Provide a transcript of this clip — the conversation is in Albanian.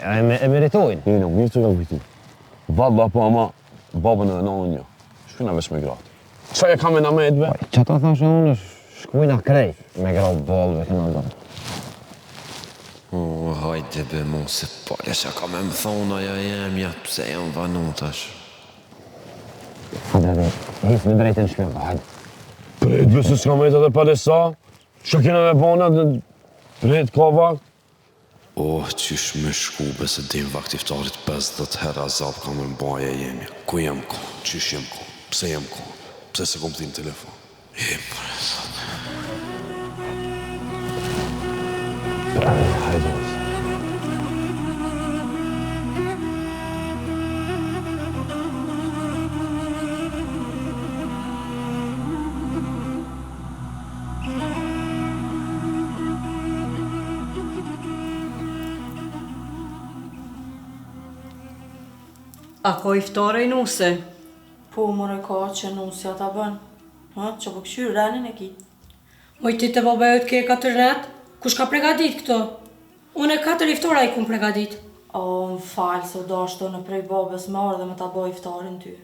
e meritojnë. Nuk mirë të ka kujti. Valla po ama, babën edhe nonën një. Shkujna vesh me gratë. Qa e kam e na me be? Që ta thashë unë, shkujna krejt me gratë balve, këna do. Hajde be mu se pale që ka me më thonë aja jemja, pse jam vanu tash. Hajde, hisë me drejtë në shpjeva, hajde. Prejt bësë s'ka me jetë edhe palesa. Që kena me bona, prejt ka vakt. Qysh me shku bese dim vakt iftarit 50 hera zap ka me mbaje jemja. Ku jem ka? Qysh jem ka? Pse jem ka? Pse se kom t'im telefon? Për e sot. Hajde. A ko iftare i nuse? Po, more ka që nusja ta bën. Që po këshyrë renin e ki. Moj ti të baba jëtë ke 4 ret? Kush ka pregadit këto? Unë e 4 iftara i kum pregadit. Më falë se u dashto në prej babes marrë dhe me ta boj iftarin ty.